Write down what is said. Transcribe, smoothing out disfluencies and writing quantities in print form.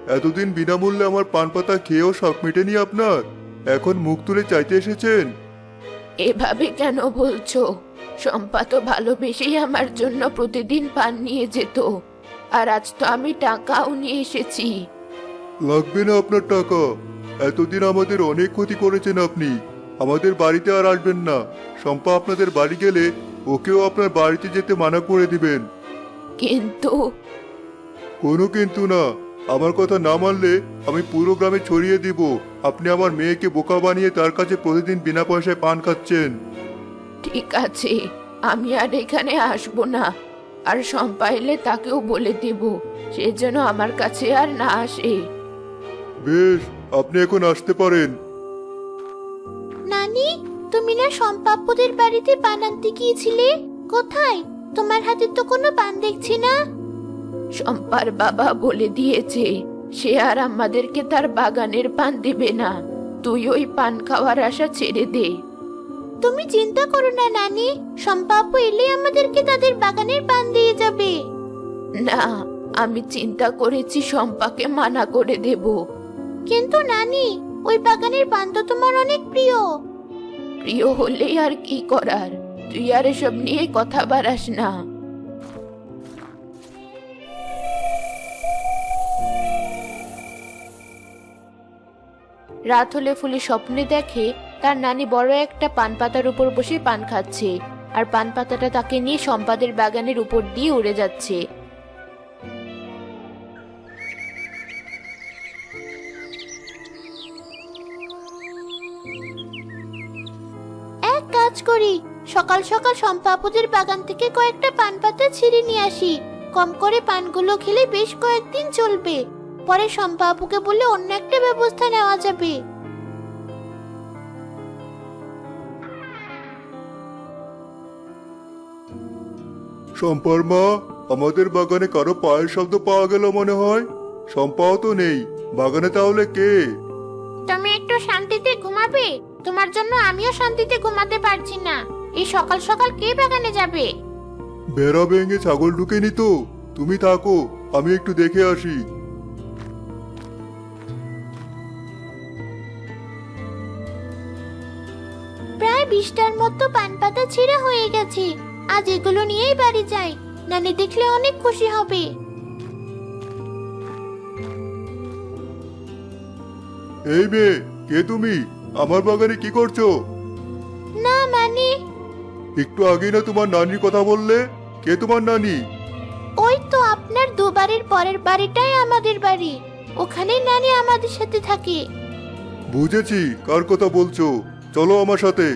এতদিন বিনামূল্যে আমার পান পাতা খেয়েও শখ মেটেনি আপনার? এখন মুখ তুলে চাইতে এসেছেন? এভাবে কেন বলছো? শম্পা তো ভালোবেসেই আমার জন্য প্রতিদিন পান নিয়ে যেত, আর আজ তো আমি টাকাও নিয়ে এসেছি। লাগবে না আপনার টাকা। এতদিন আমাদের অনেক ক্ষতি করেছেন আপনি। আমাদের বাড়িতে আর আসবেন না। শম্পা আপনাদের বাড়ি গেলে ওকেও আপনার বাড়িতে যেতে মানা করে দিবেন। কিন্তু কোনো কিন্তু না। আমার কথা না মানলে আমি পুরো গ্রামে ছড়িয়ে দিব আপনি আমার মেয়েকে বোকা বানিয়ে তার কাছে প্রতিদিন বিনা পয়সায় পান খাচ্ছেন। ঠিক আছে, আমি আর এখানে আসবো না। আর শম্পা এলে তাকেও বলে দেব সে যেন আমার কাছে আর না আসে। বেশ, আপনি এখন আসতে পারেন। নানি, তুমি না সম্পাপ্যদের বাড়িতে পান আনতে গিয়েছিলে? কোথায়? তোমার হাতে তো কোনো পান দেখছি না। শম্পার বাবা বলে দিয়েছে সে আর আমাদেরকে তার বাগানের পান দিবে না। তুই ওই পান খাওয়ার আশা ছেড়ে দে। তুমি চিন্তা করো না নানি, সম্পাপ্য এলে আমাদেরকে তাদের বাগানের পান দিয়ে যাবে। না, আমি চিন্তা করেছি শম্পাকে মানা করে দেব। কিন্তু নানি, ওই বাগানের পান তো তোমার অনেক প্রিয়। প্রিয় হলে আর কি করার, তুই আর এসব নিয়ে কথা বাড়াস না। রাত হলে ফুলি স্বপ্নে দেখে তার নানি বড় একটা পান পাতার উপর বসে পান খাচ্ছে, আর পান পাতাটা তাকে নিয়ে সম্পাদের বাগানের উপর দিয়ে উড়ে যাচ্ছে। এক কাজ করি, সকাল সকাল সম্পাপুদের বাগান থেকে কয়েকটা পান পাতা ছিঁড়ে নিয়ে আসি। কম করে পানগুলো খেলে বেশ কয়েকদিন চলবে। পরে সম্পাপুকে বলে অন্য একটা ব্যবস্থা নেওয়া যাবে। শম্পার মা, আমাদের বাগানে কারো পায়ের শব্দ পাওয়া গেল মনে হয়। শম্পাও তো নেই বাগানে, তাহলে কে? তুমি একটু শান্তিতে ঘুমাবে? তোমার জন্য আমিও শান্তিতে ঘুমাতে পারছি না। এই সকাল সকাল কে বাগানে যাবে? বেড়া ভেঙে ছাগল ঢুকেনি তো? তুমি থাকো, আমি একটু দেখে আসি। প্রায় 20টার মতো পান পাতা ছিঁড়া হয়ে গেছে। আজ এগুলো নিয়েই বাড়ি যাই, নানি দেখলে অনেক খুশি হবে। এই মেয়ে, কে তুমি? আমার বাগানে কি করছো? না মানে, একটু আগেই না তোমার নানির কথা বললে। কে তোমার নানি? ওই তো আপনার দুবারের পরের বাড়িটাই আমাদের বাড়ি। ওখানে নানি আমাদের সাথে থাকে। বুঝেছি কার কথা বলছো। চলো আমার সাথে।